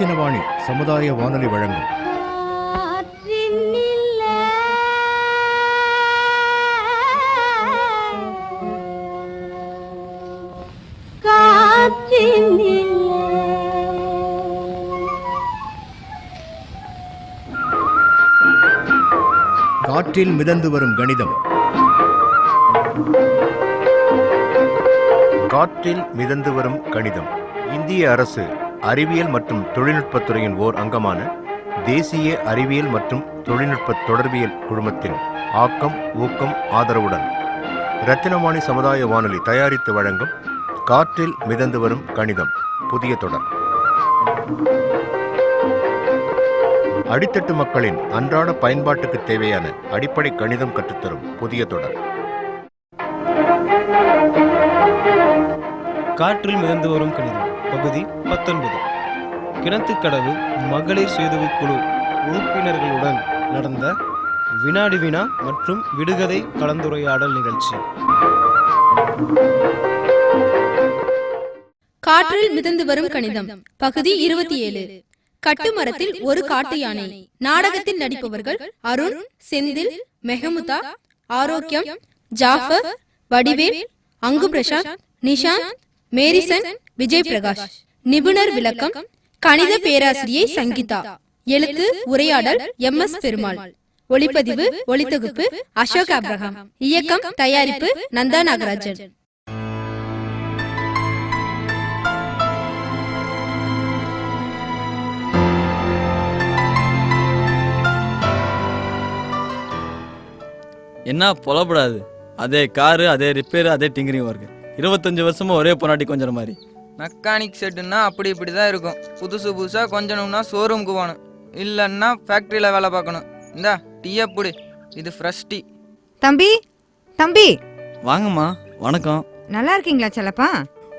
ரத்தினவாணி சமுதாய வானொலி வழங்கும் காற்றில் மிதந்து வரும் கணிதம். காற்றில் மிதந்து வரும் கணிதம் இந்திய அரசு அறிவியல் மற்றும் தொழில்நுட்பத்துறையின் ஓர் அங்கமான தேசிய அறிவியல் மற்றும் தொழில்நுட்ப தொடர்பியல் குழுமத்தின் ஆக்கம் ஊக்கம் ஆதரவுடன் ரத்தினவாணி சமுதாய வானொலி தயாரித்து வழங்கும் காற்றில் மிதந்து வரும் கணிதம் புதிய தொடர். அடித்தட்டு மக்களின் அன்றாட பயன்பாட்டுக்கு தேவையான அடிப்படை கணிதம் கற்றுத்தரும் புதிய தொடர். காற்றில் மிதந்து வரும் கணிதம் பகுதி 19. கிணத்துக்கடவு மகளிர் சுயதவி குழு உறுப்பினர்களுடன் நடந்த வினாடி வினா மற்றும் விடுகதை கலந்துரையாடல் நிகழ்ச்சி. காற்றில் மிதந்து வரும் கணிதம் பகுதி 27. கட்டுமரத்தில் ஒரு காட்டு யானை. நாடகத்தில் நடிப்பவர்கள் அருண், செந்தில், மெஹமுதா, ஆரோக்கியம், ஜாஃபர், வடிவேல், அங்கு பிரசாத், நிஷாந்த், மேரிசன், விஜய் பிரகாஷ். நிபுணர் விளக்கம் கணித பேராசிரியை சங்கீதா. எழுத்து உரையாடல் MS பெருமாள். ஒளிப்பதிவு ஒளித்தொகுப்பு அசோக் அப்ரஹாம். இயக்கம் தயாரிப்பு நந்தா நாகராஜன். என்ன புலப்படாது, அதே காரு, அதே ரிப்பேரு, அதே டிங்கரிங் ஒர்க்கு. 25 வருஷமா ஒரே பொன்னாட்டி கொஞ்சம் மாதிரி. மெக்கானிக் செட்டுன்னா அப்படி இப்படி தான் இருக்கும். புதுசாக கொஞ்சணும்னா ஷோரூமுக்கு போகணும், இல்லைன்னா ஃபேக்ட்ரியில் வேலை பார்க்கணும். இந்தா டீயை பிடி, இது ஃப்ரெஷ் டீ. தம்பி வாங்கம்மா. வணக்கம். நல்லா இருக்கீங்களா செல்லப்பா?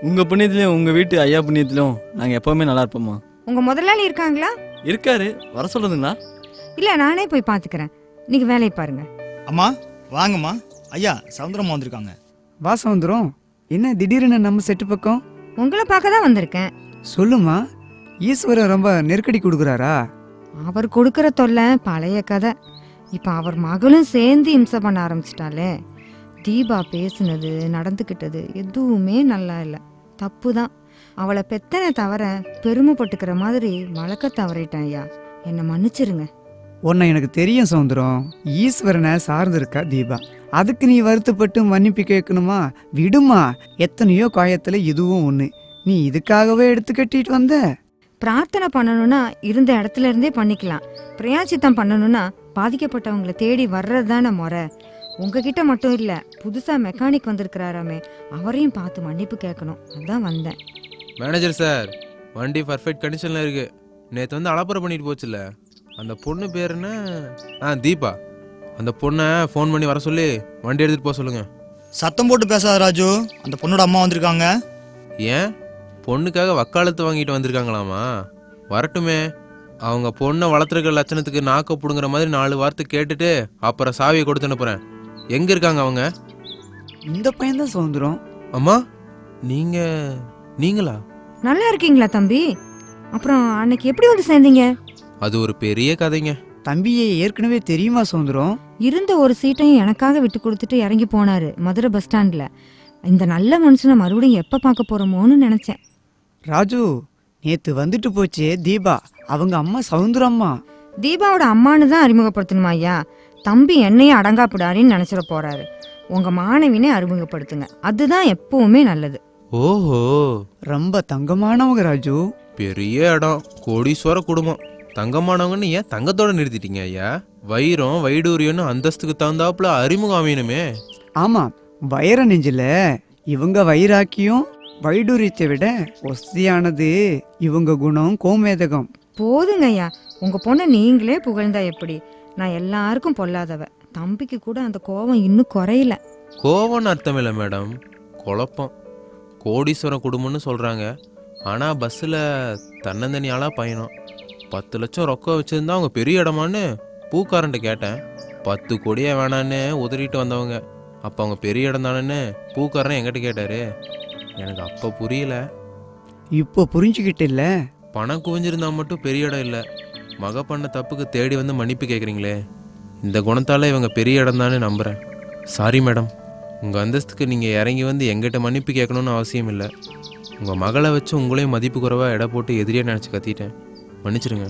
உங்கள் புண்ணியத்திலையும் உங்கள் வீட்டு ஐயா புண்ணியத்திலும் நாங்கள் எப்போவுமே நல்லா இருப்போம்மா. உங்கள் முதலாளி இருக்காங்களா? இருக்காரு, வர சொல்லுதுங்களா? இல்லை, நானே போய் பார்த்துக்கிறேன், நீங்கள் வேலையை பாருங்க. அம்மா வாங்கம்மா, ஐயா சவுந்தரம்மா வந்திருக்காங்க. வா சவுந்தரம், என்ன திடீர்னு நம்ம செட்டு பக்கம்? உங்களை பார்க்க தான் வந்திருக்கேன். சொல்லுமா, ஈஸ்வரன் ரொம்ப நெருக்கடி கொடுக்குறாரா? அவர் கொடுக்குற தொல்லை பழைய கதை. இப்போ அவர் மகளும் சேர்ந்து இம்சை பண்ண ஆரம்பிச்சிட்டாலே. தீபா பேசுனது நடந்துக்கிட்டது எதுவுமே நல்லா இல்லை, தப்பு தான். அவளை பெத்தனை தவிர பெருமைப்பட்டுக்கிற மாதிரி வளர்க்க தவறிட்டேன் ஐயா, என்னை மன்னிச்சிருங்க. உன்னை எனக்கு தெரியும் சவுந்தரம், ஈஸ்வரனை சார்ந்திருக்கா தீபா. அதுக்கு நீ வருத்தப்பட்டு மன்னிப்பு கேட்கணுமா? விடுமா, எத்தனையோ காயத்துல இதுவும் ஒண்ணு. நீ இதுக்காகவே எடுத்து கட்டிட்டு வந்த? பிரார்த்தனை பண்ணணும்னா இருந்த இடத்துல இருந்தே பண்ணிக்கலாம். பிரயாச்சித்தம் பண்ணணும்னா பாதிக்கப்பட்டவங்களை தேடி வர்றது தானே முறை. உங்ககிட்ட மட்டும் இல்லை, புதுசா மெக்கானிக் வந்திருக்கிறாராமே, அவரையும் பார்த்து மன்னிப்பு கேட்கணும், அதான் வந்தேன். மேனேஜர் சார், வண்டி பர்ஃபெக்ட் கண்டிஷன்ல இருக்கு. நேற்று வந்து அலப்பறை பண்ணிட்டு போச்சுல்ல, அந்த பொண்ணு பேர் என்ன? தீபா. அந்த பொண்ணை ஃபோன் பண்ணி வர சொல்லி வண்டி எடுத்துட்டு போக சொல்லுங்க. சத்தம் போட்டு பேசாத ராஜு, அந்த பொண்ணோட அம்மா வந்திருக்காங்க. ஏன், பொண்ணுக்காக வக்காலத்து வாங்கிட்டு வந்திருக்காங்களாமா? வரட்டுமே. அவங்க பொண்ணை வளர்த்துருக்க லட்சணத்துக்கு நாக்க புடுங்குற மாதிரி 4 வார்த்தை கேட்டுட்டு அப்புறம் சாவியை கொடுத்து அனுப்புறேன். எங்க இருக்காங்க அவங்க? இந்த பையன் தான் சவுந்தரம். அம்மா நீங்களா? நல்லா இருக்கீங்களா தம்பி? அப்புறம் அன்னைக்கு எப்படி வந்து சேர்ந்தீங்க? அது ஒரு பெரிய கதைங்க. தம்பியை ஏற்கனவே தெரியுமா சவுந்தரம்? இருந்த ஒரு சீட்டையும் எனக்காக விட்டு கொடுத்துட்டு இறங்கி போனாரு மதுரை பஸ் ஸ்டாண்ட்ல. இந்த நல்ல மனுஷனை மறுபடியும் எப்ப பார்க்க போறோமோன்னு நினைச்சேன். ராஜு, நேத்து வந்துட்டு போச்சே தீபா, அவங்க அம்மா சவுந்தரம்மா. தீபாவோட அம்மானு தான் அறிமுகப்படுத்தணுமா ஐயா? தம்பி என்னையும் அடங்காப்பிடாரின்னு நினைச்சிட போறாரு. உங்க மாணவினே அறிமுகப்படுத்துங்க, அதுதான் எப்பவுமே நல்லது. ஓஹோ, ரொம்ப தங்கமானவங்க ராஜு. பெரிய இடம், கோடீஸ்வர குடும்பம். தங்கமானவங்கன்னு ஏன் தங்கத்தோட நிறுத்திட்டீங்க ஐயா? வைரம் வைடூரியன்னு அந்தஸ்துக்கு தகுந்தாப்புல அறிமுகம் அமையணுமே. ஆமா, வைர நெஞ்சில இவங்க வைராக்கியம் வைடூரியத்தை விட ஒஸ்தியானது இவங்க குணம் கோமேதகம். போதுங்க ஐயா, உங்க பொண்ணை நீங்களே புகழ்ந்தா எப்படி? நான் எல்லாருக்கும் பொல்லாதவ. தம்பிக்கு கூட அந்த கோபம் இன்னும் குறையல. கோபம்னு அர்த்தம் இல்லை மேடம், குழப்பம். கோடீஸ்வரம் குடும்பம்னு சொல்றாங்க, ஆனா பஸ்ஸில் தன்னந்தனியாளா பயணம். 10 லட்சம் ரொக்கம் வச்சுருந்தா அவங்க பெரிய இடமான்னு பூக்காரன்ட்ட கேட்டேன். 10 கோடியே வேணான்னு உதறிட்டு வந்தவங்க. அப்போ அவங்க பெரிய இடம் தானேன்னு பூக்காரன் என்கிட்ட கேட்டாரு. எனக்கு அப்போ புரியல. இப்போ புரிஞ்சுக்கிட்டு இல்லை? பணம் குவிஞ்சிருந்தா மட்டும் பெரிய இடம் இல்லை, மக பண்ண தப்புக்கு தேடி வந்து மன்னிப்பு கேட்குறீங்களே, இந்த குணத்தால் இவங்க பெரிய இடம் தானே நம்புகிறேன். சாரி மேடம், உங்கள் அந்தஸ்துக்கு நீங்கள் இறங்கி வந்து எங்கிட்ட மன்னிப்பு கேட்கணுன்னு அவசியம் இல்லை. உங்கள் மகளை வச்சு உங்களையும் மதிப்பு குறைவாக எடை போட்டு எதிரியாக நினச்சி கத்திட்டேன், மன்னிச்சிருங்க.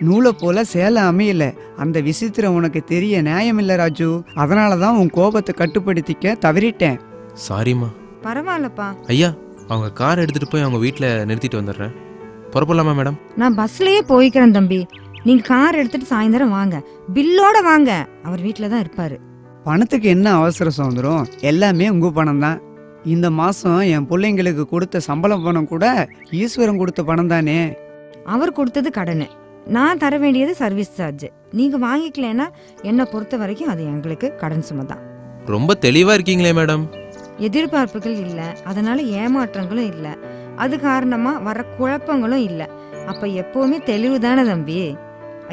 நூலை போல சேலை அமையல, அந்த விசித்திரம் உனக்கு தெரிய நியாயம் இல்லை ராஜு. அதனால தான் உன் கோபத்தை கட்டுப்படுத்திக்க தவறிட்டேன். சாரிம்மா. பரவாயில்லப்பா. ஐயா, அவங்க கார் எடுத்துகிட்டு போய் அவங்க வீட்டில் நிறுத்திட்டு வந்துடுறேன். புறப்படலாமா மேடம்? நான் பஸ்லயே போய்க்கிறேன் தம்பி. நீங்க கார் எடுத்துட்டு சாயந்தரம் வாங்க, பில்லோட வாங்க. அவர் வீட்டில தான் இருப்பாரு. பணத்துக்கு என்ன அவசரம் சௌந்தரம்? எல்லாமே உங்க பணம் தான். இந்த மாசம் என் பிள்ளைங்களுக்கு கொடுத்த சம்பளம் பணம் கூட ஈஸ்வரன் கொடுத்த பணம் தானே. அவர் கொடுத்தது கடனு, நான் தர வேண்டியது சர்வீஸ் சார்ஜ். நீங்க வாங்கிக்கலன்னா என்னை பொறுத்த வரைக்கும் அது எங்களுக்கு கடன் சுமை தான். ரொம்ப தெளிவாக இருக்கீங்களே மேடம். எதிர்பார்ப்புகள் இல்ல, அதனால ஏமாற்றங்களும் இல்ல, அது காரணமா வர குழப்பங்களும் இல்ல. அப்ப எப்பவுமே தெளிவு தானே தம்பி.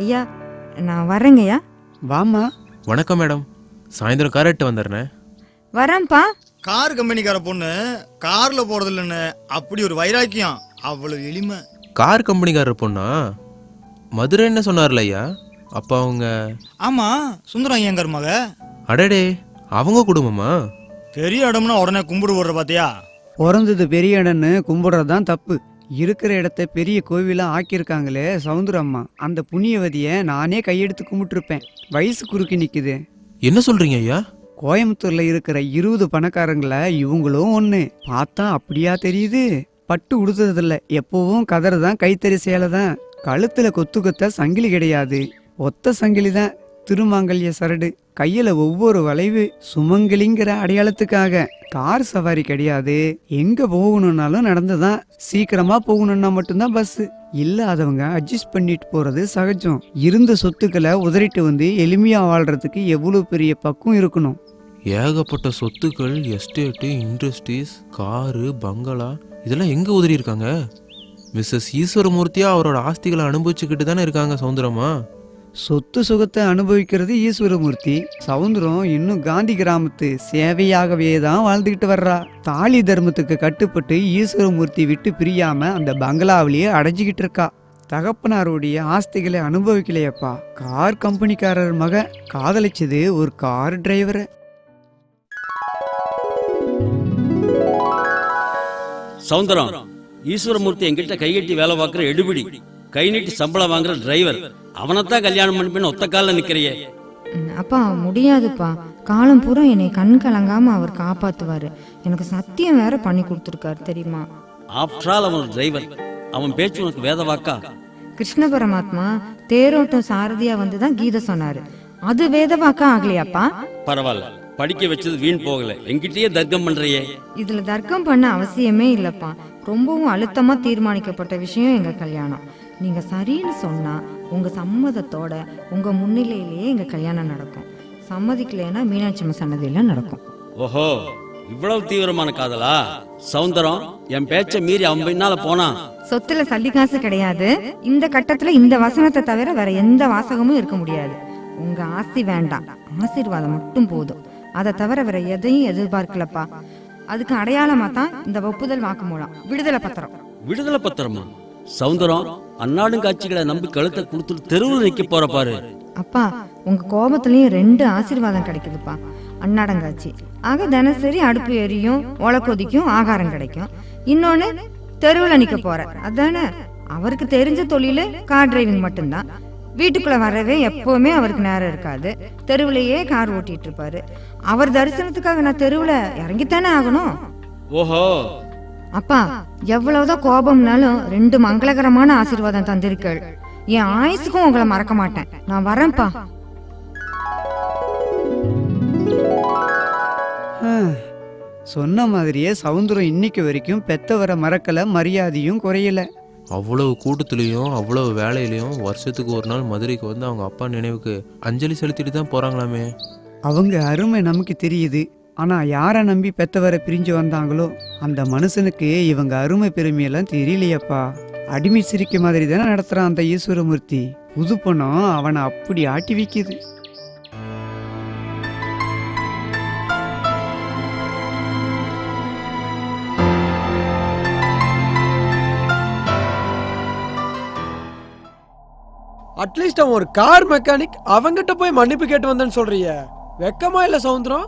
ஐயா நான் வரேங்கய்யா. வாமா. வணக்கம் மேடம், சாயந்தரம் கார் எடுத்து வந்துடுறேன். வரேன்ப்பா. கார் கம்பெனிக்கார பொண்ணு கார்ல போறது இல்லைன்னு அப்படி ஒரு வைராக்கியம், அவ்வளவு எளிமை. கார் கம்பெனிக்காரர் பொண்ணா? மதுரைன்னு சொன்னார்ல ஐயா, அப்போ அவங்க? ஆமா, சுந்தரம் ஐயங்கார் மக. அடடே, அவங்க குடும்பமா? பெரிய இடம்னா உடனே கும்பிடு போடுற பாத்தியா? பிறந்தது பெரிய இடம்னு கும்பிடுறதுதான் தப்பு. இருக்கிற இடத்த பெரிய கோவிலா ஆக்கியிருக்காங்களே சவுந்தரம்மா, அந்த புண்ணியவதியை நானே கையெடுத்து கும்பிட்டுருப்பேன். வயசு குறுக்கி நிக்குது. என்ன சொல்றீங்க ஐயா? கோயம்புத்தூர்ல இருக்கிற 20 பணக்காரங்கள இவங்களும் ஒண்ணு. பார்த்தா அப்படியா தெரியுது? பட்டு உடுத்துறதில்ல, எப்பவும் கதறு தான், கைத்தறி சேலை தான். கழுத்துல கொத்து கொத்த சங்கிலி கிடையாது, ஒத்த சங்கிலி தான். திருமாங்கல்ய சரடு, கையில ஒவ்வொரு வளைவு சுமங்கலிங்கிற அடையாளத்துக்காக. கார் சவாரி கிடையாது, எங்க போகணும்னாலும் நடந்துதான். சீக்கிரமா போகணும்னா மட்டும்தான் பஸ். இல்லாதவங்க அட்ஜஸ்ட் பண்ணிட்டு போறது சகஜம். இருந்த சொத்துக்களை உதறிட்டு வந்து எளிமையா வாழ்றதுக்கு எவ்வளவு பெரிய பக்குவம் இருக்கணும். ஏகப்பட்ட சொத்துக்கள், எஸ்டேட்டு, இண்டஸ்ட்ரீஸ், காரு, பங்களா, இதெல்லாம் எங்க உதறி இருக்காங்க? மிஸ்ஸஸ் ஈஸ்வரமூர்த்தியா அவரோட ஆஸ்திகளை அனுபவிச்சுக்கிட்டு தானே இருக்காங்க சௌந்தரமா. சொத்து சுகத்தை அனுபவிக்கிறது ஈஸ்வரமூர்த்தி. சவுந்தரம் இன்னும் காந்தி கிராமத்து சேவையாகவே தான் வாழ்ந்துகிட்டு வர்றா. தாலி தர்மத்துக்கு கட்டுப்பட்டு ஈஸ்வரமூர்த்தி விட்டு பிரியாம அந்த பங்களாவிலேயே அடைஞ்சிக்கிட்டு இருக்கா. தகப்பனாருடைய ஆஸ்திகளை அனுபவிக்கலையப்பா. கார் கம்பெனிக்காரர் மக காதலிச்சது ஒரு கார் டிரைவரை. சௌந்தரம், ஈஸ்வரமூர்த்தி என்கிட்ட கைகட்டி வேலை பார்க்குற எடுபிடி, கை நீட்டி சம்பளம் வாங்குற டிரைவர், அவனைத்தான் கல்யாணம் பண்ணிப்பேன்னு ஒத்த காலில் நிக்கிறையே. அப்பா முடியாதுப்பா, காலம் பூரா என்னை கண் கலங்காம அவர் காப்பாத்துவாரு. எனக்கு சத்தியம் வேற பண்ணி கொடுத்துருக்காரு தெரியுமா. ஆஃப்டர் ஆல் அவன் டிரைவர், அவன் பேச்சு உனக்கு வேத வாக்கா? கிருஷ்ண பரமாத்மா தேரோட்டம் சாரதியா வந்துதான் கீதை சொன்னாரு, அது வேத வாக்கா ஆகலையாப்பா? பரவாயில்ல, படிக்க வச்சது வீண் போகல, என்கிட்டயே தர்க்கம் பண்றையே. இதுல தர்க்கம் பண்ண அவசியமே இல்லப்பா. ரொம்பவும் அழுத்தமா தீர்மானிக்கப்பட்ட விஷயம் எங்க கல்யாணம். நீங்க சரின்னு சொன்னா உங்க சம்மதத்தோட உங்க முன்னிலையிலேயே எங்க கல்யாணம் நடக்கும். சம்மதிக்கலைன்னா மீனாட்சி சன்னதியில நடக்கும். ஓஹோ, இவ்வளவு தீவிரமான காதலா? சௌந்தரம், என் பேச்ச மீறி அவன் பின்னால போனா சொத்துல சல்லி காசு கிடையாது. இந்த கட்டத்துல இந்த வசனத்தை தவிர வேற எந்த வாசகமும் இருக்க முடியாது. உங்க ஆஸ்தி வேண்டாம், ஆசீர்வாதம் மட்டும் போதும். அதை தவிர வேற எதையும் எதிர்பார்க்கலப்பா. அதுக்கு அடையாளமா தான் இந்த ஒப்புதல் வாக்குமூலம், விடுதலை பத்திரம். விடுதலை பத்திரமா? சௌந்தரம், அன்னாடும் காட்சிகளை நம்பி கழுத்தை கொடுத்துட்டு தெருவில் நிக்க போற பாரு. அப்பா, உங்க கோபத்திலயும் 2 ஆசீர்வாதம் கிடைக்குதுப்பா. அன்னாடங்காட்சி ஆக தினசரி அடுப்பு எரியும், ஒலை கொதிக்கும், ஆகாரம் கிடைக்கும். இன்னொன்னு தெருவுல நிக்க போற, அதானே? அவருக்கு தெரிஞ்ச தொழிலு கார் டிரைவிங் மட்டும்தான். வீட்டுக்குள்ள வரவே எப்பவுமே அவருக்கு நேரம் இருக்காது. தெருவுலயே கார் ஓட்டிட்டு இருப்பாரு. அவர் தரிசனத்துக்காக நான் தெருவுல இறங்கித்தானே ஆகணும். ஓஹோ. அப்பா, எவ்வளவுதான் கோபம்னாலும் 2 மங்களகரமான ஆசீர்வாதம் தந்திருக்கள். என் ஆயுசுக்கும் உங்களை மறக்க மாட்டேன். நான் வரேன்ப்பா. சொன்ன மாதிரியே சவுந்தரம் இன்னைக்கு வரைக்கும் பெத்தவரை மறக்கல, மரியாதையும் குறையல. அவ்வளவு கூட்டத்துலேயும் அவ்வளவு வேலையிலையும் வருஷத்துக்கு ஒரு நாள் மதுரைக்கு வந்து அவங்க அப்பா நினைவுக்கு அஞ்சலி செலுத்திட்டு தான் போகிறாங்களாமே. அவங்க அருமை நமக்கு தெரியுது. ஆனா யாரை நம்பி பெத்தவரை பிரிஞ்சு வந்தாங்களோ அந்த மனுஷனுக்கு இவங்க அருமை பெருமையெல்லாம் தெரியலையப்பா. அடிமை சிரிக்க மாதிரி தானே நடத்துறான் அந்த ஈஸ்வரமூர்த்தி. புது பணம் அவனை அப்படி ஆட்டி வைக்குது. அட்லீஸ்ட் அவன் ஒரு கார் மெக்கானிக், அவங்கிட்ட போய் மன்னிப்பு கேட்டு வந்தேன்னு சொல்றிய, வெக்கமா இல்ல சவுந்தரம்?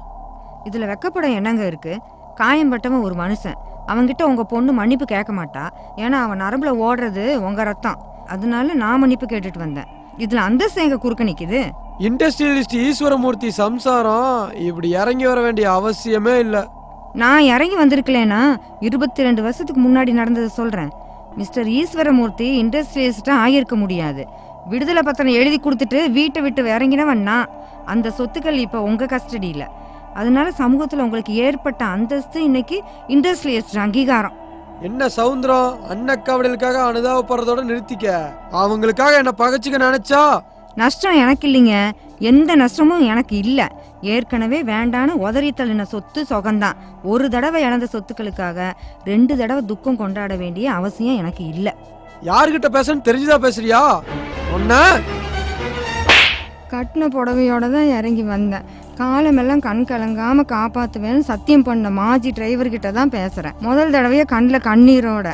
இதுல வெக்கப்பட என்னங்க இருக்கு? காயம்பட்டவன் ஒரு மனுஷன், அவன்கிட்ட உங்க பொண்ணு மன்னிப்பு கேட்க மாட்டா. ஏன்னா அவன் நரம்புல ஓடுறது உங்க ரத்தம். அதனால நான் மன்னிப்பு கேட்டுட்டு வந்தேன். இதுல அந்தஸ்து எங்க குறுக்க நிக்குது? இண்டஸ்ட்ரியலிஸ்ட் ஈஸ்வரமூர்த்தி சம்சாரம் இப்படி இறங்கி வர வேண்டிய அவசியமே இல்ல. நான் இறங்கி வந்திருக்கலேனா 22 வருஷத்துக்கு முன்னாடி நடந்ததை சொல்றேன். மிஸ்டர் ஈஸ்வரமூர்த்தி இண்டஸ்ட்ரியலிஸ்டா ஆகியிருக்க முடியாது. விடுதலை பத்திரம் எழுதி கொடுத்துட்டு வீட்டை விட்டு இறங்கினவன் நான். அந்த சொத்துக்கள் இப்ப உங்க கஸ்டடியில. அதனால சமூகத்துல உங்களுக்கு ஏற்பட்ட அந்தஸ்து இன்னைக்கு இண்டஸ்ட்ரியலிஸ்ட் அங்கீகாரம். என்ன சவுந்தரம், அன்னக்காவடலுக்காக அனுதாபப்படுறதோட நிறுத்திக்க. அவங்களுக்காக என்ன பகைச்சிக்க நினைச்சா? நஷ்டம் எனக்கு இல்லைங்க, எந்த நஷ்டமும் எனக்கு இல்லை. ஏற்கனவே வேண்டான்னு உதறி தள்ளின சொத்து சொகந்தான். ஒரு தடவை இழந்த சொத்துக்களுக்காக 2 தடவை துக்கம் கொண்டாட வேண்டிய அவசியம் எனக்கு இல்லை. யாருகிட்ட பேசன்னு தெரிஞ்சுதா பேசுறியா? ஒன்ன கட்டின புடவையோட தான் இறங்கி வந்தேன். காலமெல்லாம் கண் கலங்காம காப்பாத்துவேன்னு சத்தியம் பண்ண மாஜி டிரைவர்கிட்ட தான் பேசுறேன். முதல் தடவையே கண்ணில் கண்ணீரோட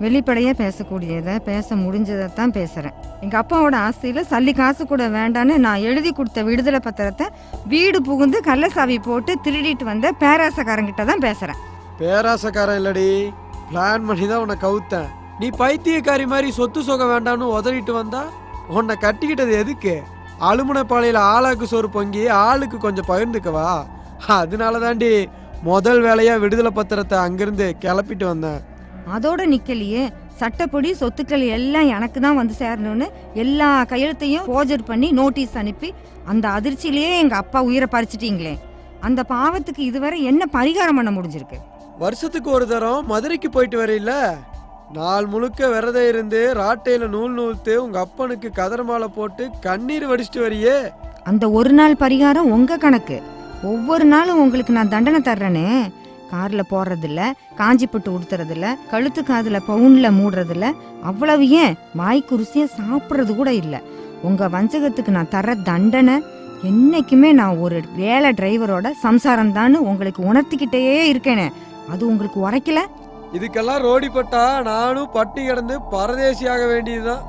வெளிப்படையா பேசக்கூடியதை, பேச முடிஞ்சதைத்தான் பேசுறேன். எங்க அப்பாவோட ஆசையில சல்லி காசு கூட வேண்டான்னு நான் எழுதி கொடுத்த விடுதலை பத்திரத்தை வீடு புகுந்து கள்ளசாவி போட்டு திருடிட்டு வந்த பேராசக்காரங்கிட்ட தான் பேசுறேன். பேராசக்காரன் இல்லடி, பிளான் பண்ணி தான் உன்னை கவுத்தேன். நீ பைத்தியக்காரி மாதிரி சொத்து சொக வேண்டான்னு உதறிட்டு வந்தா உன்னை கட்டிக்கிட்டது எதுக்கு? அலுமினப்பாளையில ஆளாக்கு சோறு பொங்கி ஆளுக்கு கொஞ்சம் பகிர்ந்துக்கவா? அதனால தாண்டி முதல் வேலையா விடுதலை பத்திரத்தை அங்கிருந்து கிளப்பிட்டு வந்தேன். அதோட நிக்கலையே, சட்டப்படி சொத்துக்கள் எல்லாம் எனக்கு தான் வந்து சேரணும்னு எல்லா கையெழுத்தையும் போஜர் பண்ணி நோட்டீஸ் அனுப்பி அந்த அதிர்ச்சியிலேயே எங்க அப்பா உயிரை பறிச்சிட்டீங்களே. அந்த பாவத்துக்கு இதுவரை என்ன பரிகாரம் பண்ண முடிஞ்சிருக்கு? வருஷத்துக்கு ஒரு தரம் மதுரைக்கு போயிட்டு வரையில, நாள் முழுக்க விரதம் இருந்து ராட்டையில நூல் நூல்த்து உங்க அப்பனுக்கு கதர் மாலை போட்டு கண்ணீர் வடிச்சிட்டு வரியே. அந்த ஒரு நாள் பரிகாரம் உங்க கணக்கு. ஒவ்வொரு நாளும் உங்களுக்கு நான் தண்டனை தர்றேனே. கார்ல போடுறதில்ல, காஞ்சிப்பட்டு உடுத்துறதில்ல, கழுத்து காதுல பவுன்ல மூடுறதில்ல, அவ்வளவு ஏன் வாய்க்கு ருசியா சாப்பிட்றது கூட இல்லை. உங்க வஞ்சகத்துக்கு நான் தர்ற தண்டனை என்னைக்குமே நான் ஒரு வேலை டிரைவரோட சம்சாரம் தான் உங்களுக்கு உணர்த்திக்கிட்டே இருக்கேனே. அது உங்களுக்கு உரைக்கல? இதுக்கெல்லாம் ரோடி பட்டா நானும் பட்டி கிடந்து பரதேசியாக வேண்டியதுதான்.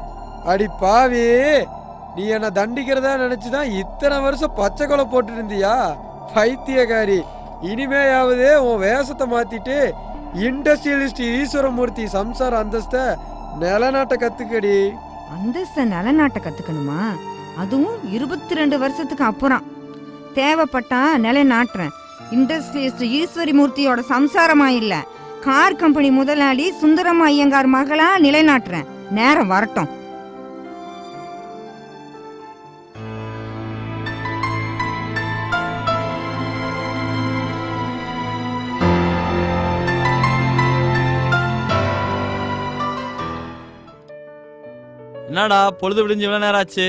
அடி பாவி, நீ என்ன தண்டிக்கிறதா நினைச்சுதான் இத்தனை வருஷம் பச்சை கொலை போட்டு இருந்தியா? பைத்தியக்காரி, இனிமேயாவது உன் வேஷத்தை மாத்திட்டு இண்டஸ்ட்ரியலிஸ்ட் ஈஸ்வரமூர்த்தி சம்சார அந்தஸ்த நிலநாட்ட கத்துக்கடி. அந்தஸ்த நிலநாட்ட கத்துக்கணுமா? அதுவும் 22 வருஷத்துக்கு அப்புறம். தேவைப்பட்டா நிலைநாட்டுறேன். இண்டஸ்ட்ரியலிஸ்ட் ஈஸ்வரிமூர்த்தியோட சம்சாரமா இல்ல, கார் கம்பெனி முதலாளி சுந்தரம் ஐயங்கார் மகளா நிலைநாட்டுறேன். நேரம் வரட்டும். என்னடா பொழுது விடிஞ்சு இவ்வளோ நேரம் ஆச்சு,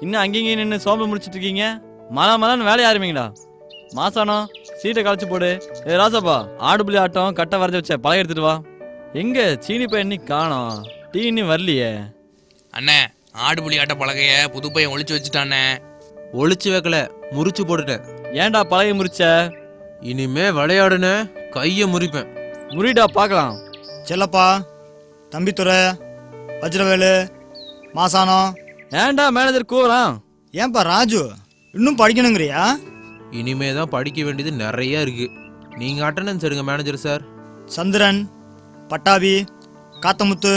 இன்னும் அங்கேயும் நின்று சோம்பு முடிச்சிட்டு இருக்கீங்க? மலான்னு வேலையை ஆரம்பிங்கடா. மாசானம் சீட்டை களைச்சு போடு. ராசப்பா, ஆடு புள்ளி ஆட்டம் கட்டை வரைஞ்சி வச்ச பழக எடுத்துட்டு வா. எங்க சீனி பையன் இன்னைக்கு காணோம், டீ இன்னும் வரலையே. அண்ணே, ஆடு புள்ளி ஆட்ட பழகைய புது பையன் ஒளிச்சு வச்சுட்டானே. ஒளிச்சு வைக்கல, முறிச்சு போட்டுட்டேன். ஏன்டா பழகை முறிச்ச? இனிமே விளையாடுன கைய முறிப்பேன். முறிடா பார்க்கலாம். செல்லப்பா, தம்பித்துறை, வஜ்ரவேலு, மாசானம். ஏன்டா மேனேஜர் கூறான்? ஏன்பா ராஜு, இன்னும் படிக்கணுங்கிறியா? இனிமே தான் படிக்க வேண்டியது நிறைய இருக்கு. நீங்க அட்டண்டன்ஸ் எடுங்க மேனேஜர் சார். சந்திரன், பட்டாபி, காத்தமுத்து.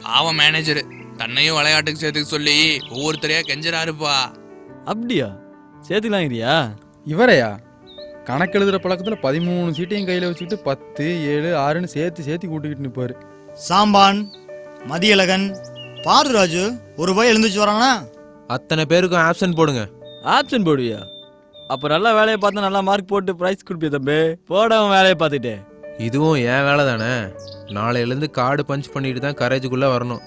பாவம் மேனேஜர், தன்னையும் விளையாட்டுக்கு சேர்த்துக்க சொல்லி ஒவ்வொருத்தரையா கெஞ்சராருப்பா. அப்படியா? சேர்த்துக்கலாங்கிறியா? இவரையா? கணக்கு எழுதுற பழக்கத்தில் 13 சீட்டையும் கையில் வச்சுக்கிட்டு 10, 7, 6ன்னு சேர்த்து கூட்டிக்கிட்டு நிற்பாரு. சாம்பான், மதியழகன், பாரு ராஜு, ஒரு போய் எழுந்துச்சு வரானா? அத்தனை பேருக்கும் ஆப்சன்ட் போடுங்க. ஆப்சன்ட் போடுவியா? அப்போ நல்லா வேலையை பார்த்து நல்லா மார்க் போட்டு ப்ரைஸ் கொடுப்பிய தம்பி. போடவும் வேலையை பார்த்துட்டு. இதுவும் என் வேலை தானே. நாளையிலேருந்து கார்டு பஞ்ச் பண்ணிட்டு தான் கரேஜுக்குள்ளே வரணும்.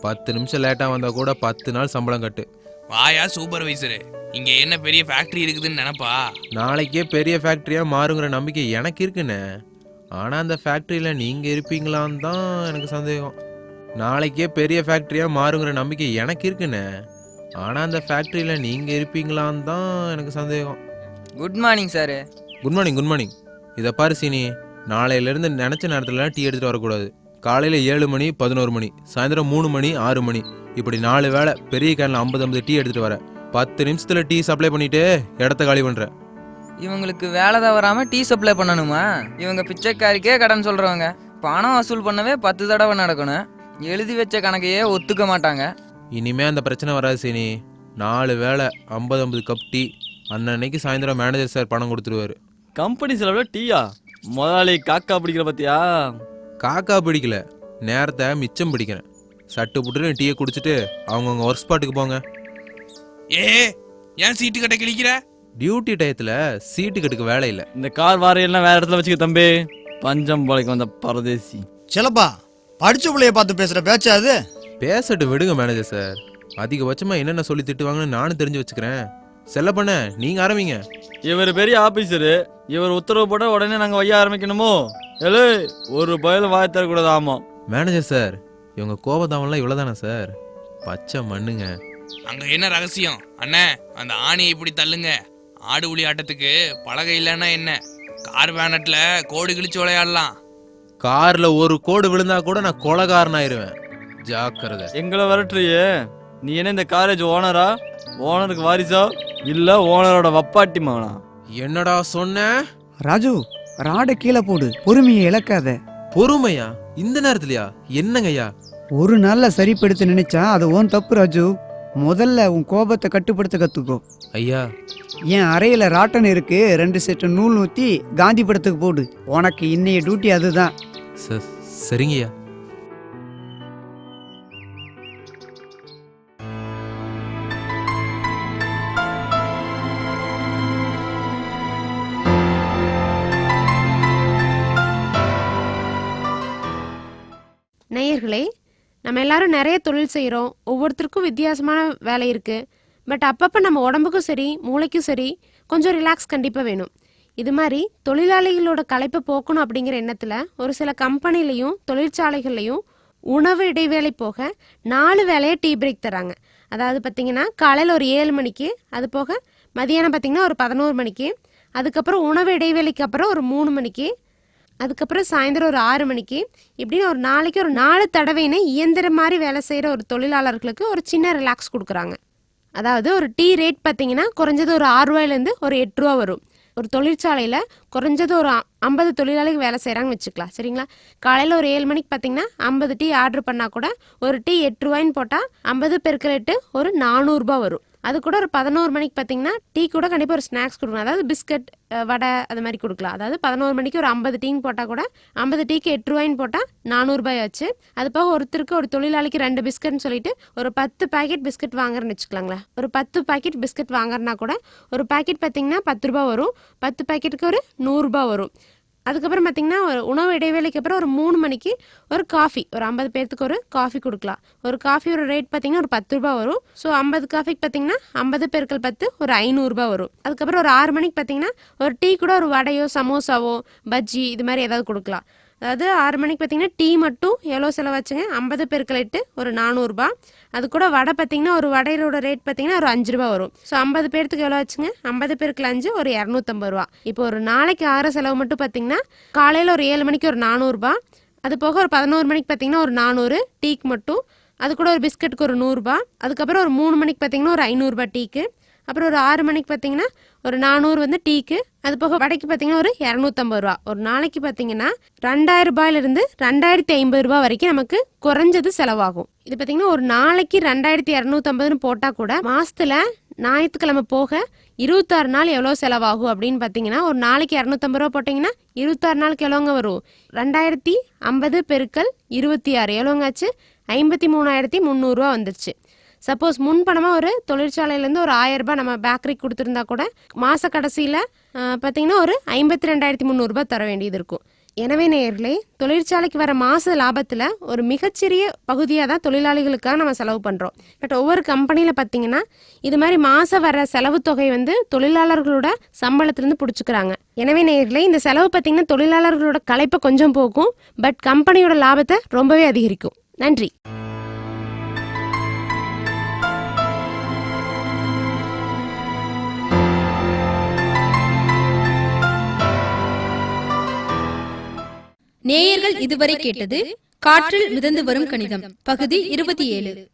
10 நிமிஷம் லேட்டாக வந்தால் கூட 10 நாள் சம்பளம் கட்டு. வாயா சூப்பர்வைசரு, இங்க என்ன பெரிய ஃபேக்டரி இருக்குதுன்னு நினைப்பா? நாளைக்கே பெரிய ஃபேக்டரியாக மாறுங்கிற நம்பிக்கை எனக்கு இருக்குண்ணே. ஆனால் அந்த ஃபேக்ட்ரியில் நீங்கள் இருப்பீங்களான்னு தான் எனக்கு சந்தேகம். நாளைக்கே பெரிய ஃபேக்ட்ரியாக மாறுங்கிற நம்பிக்கை எனக்கு இருக்குண்ணே. ஆனால் அந்த ஃபேக்ட்ரியில் நீங்கள் இருப்பீங்களான்னு தான் எனக்கு சந்தேகம். Good morning sir. Good morning, good morning. இதை பாரு சீனி, நாளையிலேருந்து நினச்ச நேரத்துலலாம் டீ எடுத்துகிட்டு வரக்கூடாது. காலையில் 7 மணி 11 மணி, சாயந்தரம் 3 மணி 6 மணி, இப்படி 4 வேளை பெரிய கேனில் 50 டீ எடுத்துகிட்டு வரேன். 10 நிமிஷத்தில் டீ சப்ளை பண்ணிட்டு இடத்த காலி பண்ணுறேன். இவங்களுக்கு வேலை தவறாமல் டீ சப்ளை பண்ணணுமா? இவங்க பிச்சைக்காரிக்கே கடன் சொல்கிறவங்க. பணம் வசூல் பண்ணவே 10 தடவை நடக்கணும். எழுதி வச்ச கணக்கையே ஒத்துக்க மாட்டாங்க. இனிமே அந்த பிரச்சனை வராது சீனி. 4 வேளை 50 கப் டீ அன்னன்னைக்கு சாயந்தரம் மேனேஜர் சார் பணம் கொடுத்துருவாரு. கம்பெனி செலவில் டீயா? முதலாளி காக்கா பிடிக்கிற பத்தியா? காக்கா பிடிக்கல, நேரத்தை மிச்சம் பிடிக்கிறேன். சட்டு புட்டுன்னு டீயை குடிச்சிட்டு அவங்கவுங்க ஒர்க் ஸ்பாட்டுக்கு போங்க. ஏன் சீட்டு கட்ட கிழிக்கிற? டியூட்டி டயத்தில் சீட்டு கட்டுக்கு வேலை இல்லை. இந்த கார் வாரையெல்லாம் வேற இடத்துல வச்சுக்க தம்பி. பஞ்சம் போலைக்கு வந்த பரதேசி. சிலப்பா படிச்ச பிள்ளைய பார்த்து பேசுற பேச்சா அது? பேசட்டு விடுங்க மேனேஜர் சார். அதிகபட்சமாக என்னென்ன சொல்லி திட்டுவாங்கன்னு நானும் தெரிஞ்சு வச்சுக்கிறேன். செல்ல பண்ண நீங்கள் ஆரம்பிங்க. இவர் பெரிய ஆபீசரு, இவர் உத்தரவு போட்ட உடனே நாங்கள் வைய ஆரம்பிக்கணுமோ? ஏலே, ஒரு பயலும் வாய் தரக்கூடாது. ஆமாம் மேனேஜர் சார், இவங்க கோபதாவெல்லாம் இவ்வளோதானே சார்? பச்சை மண்ணுங்க. அங்க என்ன ரகசியம் அண்ணே? அந்த ஆணியை இப்படி தள்ளுங்க. ஆடு புலி ஆட்டத்துக்கு பலகை இல்லைன்னா என்ன, கார் வேனட்ல கோடு கிழிச்சு விளையாடலாம். கார்ல ஒரு கோடு விழுந்தா கூட நான் கொலகாரன் ஆயிருவேன். ஜாக்கிரதை. எங்களை வரட்டுறியே, நீ என்ன இந்த காலேஜ் ஓனரா? ஓனருக்கு வாரிசா இல்ல ஓனரோட வப்பாட்டி மகனா? என்னடா சொன்ன? ராஜு, ராடை கீழே போடு, பொறுமையை இழக்காத. பொறுமையா? இந்த நேரத்துலயா? என்னங்கய்யா? ஒரு நாள்ல சரிப்படுத்த நினைச்சா அது உன் தப்பு ராஜு. முதல்ல உன் கோபத்தை கட்டுப்படுத்த கத்துக்கோ. ஐயா, என் அறையில ராட்டன் இருக்கு, 2 செட்டு நூல் ஊத்தி காந்தி படத்துக்கு போடு. உனக்கு இன்னைய டியூட்டி அதுதான். சரிங்கய்யா. நேயர்களே, நம்ம எல்லாரும் நிறைய தொழில் செய்கிறோம். ஒவ்வொருத்தருக்கும் வித்தியாசமான வேலை இருக்குது. பட் அப்பப்போ நம்ம உடம்புக்கும் சரி மூளைக்கும் சரி கொஞ்சம் ரிலாக்ஸ் கண்டிப்பாக வேணும். இது மாதிரி தொழிலாளிகளோட களைப்பை போக்கணும் அப்படிங்கிற எண்ணத்தில் ஒரு சில கம்பெனிலையும் தொழிற்சாலைகள்லையும் உணவு இடைவேளை போக 4 வேளையாக டீ பிரேக் தராங்க. அதாவது பார்த்திங்கன்னா காலையில் ஒரு 7 மணிக்கு, அது போக மதியானம் பார்த்திங்கன்னா ஒரு 11 மணிக்கு, அதுக்கப்புறம் உணவு இடைவேளைக்கு அப்புறம் ஒரு 3 மணிக்கு, அதுக்கப்புறம் சாயந்தரம் ஒரு 6 மணிக்கு, இப்படின்னு ஒரு நாளைக்கு ஒரு 4 தடவைன்னு இயந்திரம் மாதிரி வேலை செய்கிற ஒரு தொழிலாளர்களுக்கு ஒரு சின்ன ரிலாக்ஸ் கொடுக்குறாங்க. அதாவது ஒரு டீ ரேட் பார்த்திங்கன்னா குறைஞ்சது ஒரு 6 ரூபாயிலேருந்து ஒரு 8 ரூபா வரும். ஒரு தொழிற்சாலையில் குறைஞ்சது ஒரு 50 தொழிலாளிகள் வேலை செய்கிறாங்கன்னு வச்சுக்கலாம், சரிங்களா? காலையில் ஒரு 7 மணிக்கு பார்த்திங்கன்னா 50 டீ ஆர்டர் பண்ணால் கூட ஒரு டீ 8 ரூபாயின்னு போட்டால் 50 பெருக்கல் 8 ஒரு 400 ரூபா வரும். அது கூட ஒரு 11 மணிக்கு பார்த்தீங்கன்னா டீ கூட கண்டிப்பாக ஒரு ஸ்நாக்ஸ் கொடுக்கணும். அதாவது பிஸ்கட், வடை அது மாதிரி கொடுக்கலாம். அதாவது 11 மணிக்கு ஒரு 50 டீன்னு போட்டால் கூட 50 டீக்கு 8 ரூபாயின்னு போட்டால் 400 ரூபாய் ஆச்சு. அது போக ஒருத்தருக்கு ஒரு தொழிலாளிக்கு 2 பிஸ்கட்னு சொல்லிட்டு ஒரு 10 பாக்கெட் பிஸ்கட் வாங்குறேன்னு வச்சுக்கலாங்களா. ஒரு 10 பாக்கெட் பிஸ்கட் வாங்குறனா கூட ஒரு பாக்கெட் பார்த்தீங்கன்னா 10 ரூபா வரும். 10 பாக்கெட்டுக்கு ஒரு 100 ரூபாய் வரும். அதுக்கப்புறம் பார்த்திங்கன்னா ஒரு உணவு இடைவேளைக்கு அப்புறம் ஒரு 3 மணிக்கு ஒரு காஃபி, ஒரு 50 பேர்த்துக்கு ஒரு காஃபி கொடுக்கலாம். ஒரு காஃபியோட ரேட் பார்த்திங்கன்னா ஒரு 10 ரூபா வரும். ஸோ 50 காஃபிக்கு பார்த்திங்கன்னா 50 பெருக்கல் 10 ஒரு 500 ரூபா வரும். அதுக்கப்புறம் ஒரு 6 மணிக்கு பார்த்திங்கன்னா ஒரு டீ கூட ஒரு வடையோ சமோசாவோ பஜ்ஜி இது மாதிரி ஏதாவது கொடுக்கலாம். அதாவது 6 மணிக்கு பார்த்திங்கன்னா டீ மட்டும் எவ்வளோ செலவாச்சுங்க, 50 பெருக்கல் 8 ஒரு 400 ரூபா. அது கூட வடை பார்த்திங்கன்னா ஒரு வடையோட ரேட் பார்த்திங்கன்னா ஒரு 5 ரூபா வரும். ஸோ 50 பேர்த்துக்கு எவ்வளோ ஆச்சுங்க, 50 பெருக்கல் 5 ஒரு 250 ரூபா. இப்போ ஒரு நாளைக்கு ஆகிற செலவு மட்டும் பார்த்திங்கன்னா காலையில் ஒரு 7 மணிக்கு ஒரு 400 ரூபா, அது போக ஒரு 11 மணிக்கு பார்த்திங்கன்னா ஒரு 400 டீக்கு மட்டும், அது கூட ஒரு பிஸ்கட்டுக்கு ஒரு 100 ரூபா, அதுக்கப்புறம் ஒரு 3 மணிக்கு பார்த்திங்கன்னா ஒரு 500 ரூபா டீக்கு, அப்புறம் ஒரு 6 மணிக்கு பார்த்திங்கன்னா ஒரு 400 வந்து டீக்கு, அது போக வடைக்கு பார்த்திங்கன்னா ஒரு 250 ரூபா. ஒரு நாளைக்கு பார்த்திங்கன்னா 2000 ரூபாயிலிருந்து 2050 ரூபா வரைக்கும் நமக்கு குறைஞ்சது செலவாகும். இது பார்த்திங்கன்னா ஒரு நாளைக்கு 2250ன்னு போட்டால் கூட மாதத்தில் ஞாயிற்றுக்கிழமை போக 26 நாள் எவ்வளோ செலவாகும் அப்படின்னு பார்த்தீங்கன்னா ஒரு நாளைக்கு 250 ரூபா போட்டிங்கன்னா 26 நாளுக்கு எவ்வளோங்க வரும், 2050 பெருக்கல் 26 எவ்வளோங்க ஆச்சு, 53,300 ரூபா வந்துருச்சு. சப்போஸ் முன்பணமாக ஒரு தொழிற்சாலையிலேருந்து ஒரு 1000 ரூபாய் நம்ம பேக்கரிக்கு கொடுத்துருந்தா கூட மாத கடைசியில் பார்த்திங்கன்னா ஒரு 52,300 ரூபாய் தர வேண்டியது இருக்கும். எனவே நேயர்களே, தொழிற்சாலைக்கு வர மாத லாபத்தில் ஒரு மிகச்சிறிய பகுதியாக தான் தொழிலாளிகளுக்காக நம்ம செலவு பண்ணுறோம். பட் ஒவ்வொரு கம்பெனியில் பார்த்திங்கன்னா இது மாதிரி மாதம் வர செலவு தொகை வந்து தொழிலாளர்களோட சம்பளத்துலேருந்து பிடிச்சிக்கிறாங்க. எனவே நேயர்களே, இந்த செலவு பார்த்திங்கன்னா தொழிலாளர்களோட களைப்பை கொஞ்சம் போக்கும், பட் கம்பெனியோட லாபத்தை ரொம்பவே அதிகரிக்கும். நன்றி. நேயர்கள் இதுவரை கேட்டது காற்றில் மிதந்து வரும் கணிதம் பகுதி 27